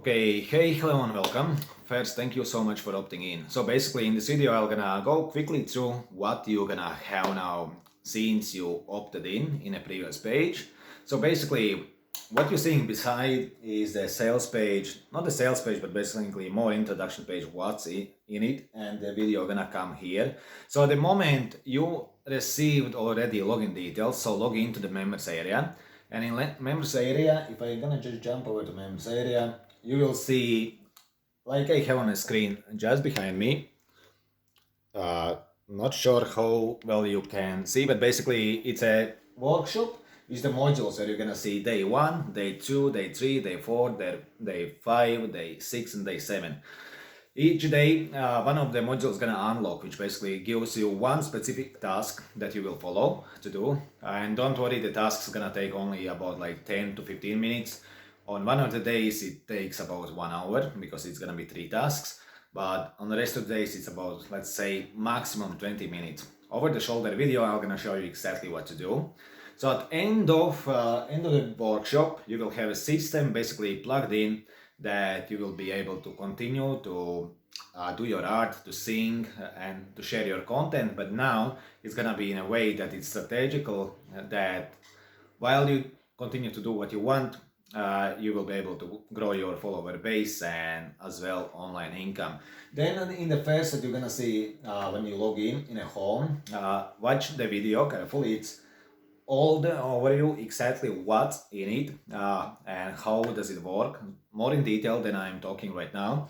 Okay, hey, hello and welcome. First, thank you so much for opting in. So basically in this video, I'm gonna go quickly through what you're gonna have now since you opted in a previous page. So basically, what you're seeing beside is the sales page, not the sales page, but basically more introduction page, what's in it, and the video gonna come here. So at the moment you received already login details, so log into the members area. And in members area, if I'm gonna just jump over to members area, you will see, like I have on the screen just behind me, not sure how well you can see, but basically it's a workshop. It's the modules that you're gonna see day 1, day 2, day 3, day 4, day 5, day 6, and day 7. Each day, one of the modules is gonna unlock, which basically gives you one specific task that you will follow to do. And don't worry, the task is gonna take only about like 10 to 15 minutes. On one of the days, it takes about 1 hour because it's gonna be 3 tasks. But on the rest of the days, it's about, let's say, maximum 20 minutes. Over the shoulder video, I'm gonna show you exactly what to do. So at end of the workshop, you will have a system basically plugged in that you will be able to continue to do your art, to sing, and to share your content. But now it's gonna be in a way that it's strategical, that while you continue to do what you want, you will be able to grow your follower base and as well online income. Then in the first that you're gonna see when you log in a home, watch the video carefully. It's all the overview, exactly what's in it and how does it work, more in detail than I'm talking right now.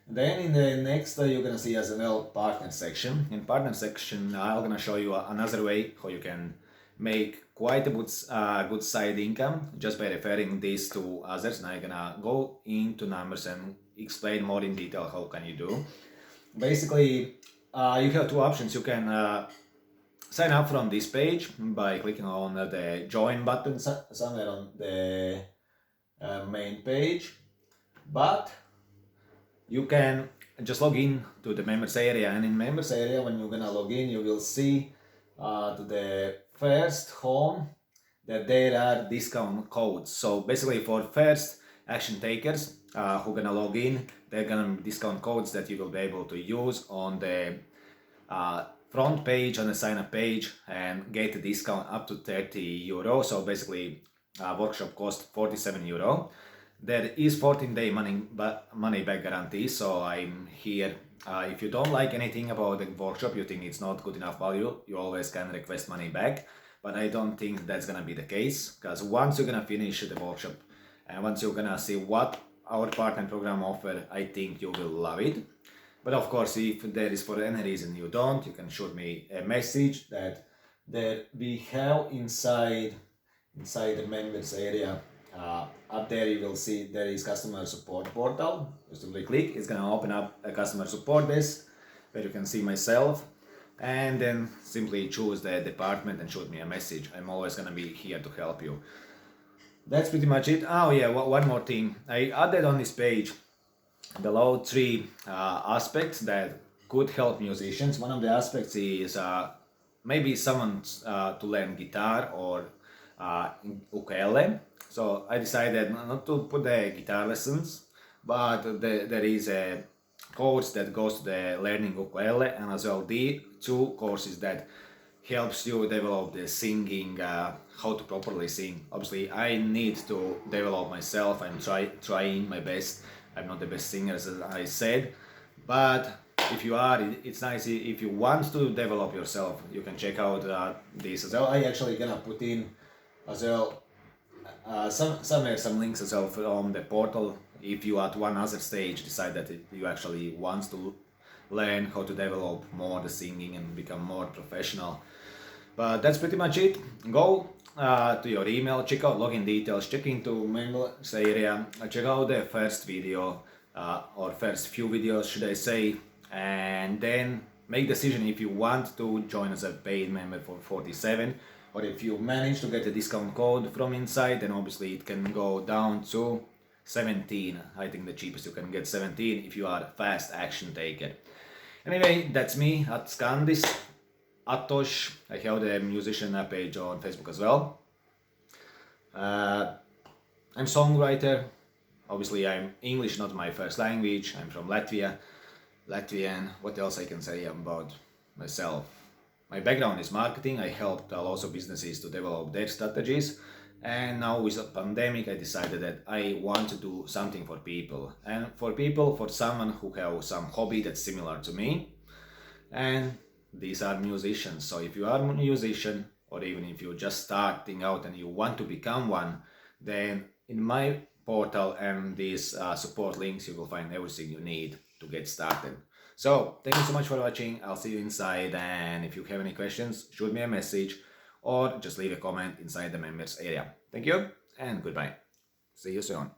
Then in the next you're gonna see as well partner section. In partner section I'm gonna show you another way how you can make quite a good side income just by referring this to others. And I'm gonna go into numbers and explain more in detail how can you do. Basically you have two options. You can sign up from this page by clicking on the join button somewhere on the main page, but you can just log in to the members area, and in members area when you're gonna log in you will see to the first home that there are discount codes. So basically for first action takers who are gonna log in, they're gonna be discount codes that you will be able to use on the front page, on the sign up page, and get a discount up to 30 euro. So basically workshop cost 47 euro. There is 14-day money back guarantee, so I'm here. If you don't like anything about the workshop, you think it's not good enough value, you always can request money back. But I don't think that's gonna be the case, because once you're gonna finish the workshop and once you're gonna see what our partner program offer, I think you will love it. But of course, if there is for any reason you don't, you can shoot me a message that we have inside the members area. Up there you will see there is customer support portal. Just simply click, it's gonna open up a customer support desk where you can see myself, and then simply choose the department and shoot me a message. I'm always gonna be here to help you. That's pretty much it. Oh yeah, one more thing. I added on this page below 3 aspects that could help musicians. One of the aspects is maybe someone to learn guitar or ukulele. So I decided not to put the guitar lessons, but there is a course that goes to the learning ukulele, and as well the 2 courses that helps you develop the singing, how to properly sing. Obviously I need to develop myself. I'm trying my best. I'm not the best singer, as I said, but if you are, it's nice. If you want to develop yourself, you can check out this as well. I actually gonna put in as well some links as well from the portal. If you at one other stage decide that you actually want to learn how to develop more the singing and become more professional. But that's pretty much it. Go to your email, check out login details, check into members area, check out the first video or first few videos should I say, and then make decision if you want to join as a paid member for 47, or if you manage to get a discount code from inside, then obviously it can go down to 17. I think the cheapest you can get 17 if you are a fast action taker. Anyway, that's me at Scandis. Atosh. I have the musician page on Facebook as well. I'm songwriter, Obviously, I'm English, not my first language. I'm from Latvia. Latvian. What else I can say about myself? My background is marketing. I helped lots of businesses to develop their strategies. And now with the pandemic, I decided that I want to do something for people. And for people, for someone who have some hobby that's similar to me. And these are musicians. So if you are a musician, or even if you're just starting out and you want to become one, then in my portal and these support links, you will find everything you need to get started. So thank you so much for watching. I'll see you inside, and if you have any questions, shoot me a message or just leave a comment inside the members area. Thank you and goodbye. See you soon.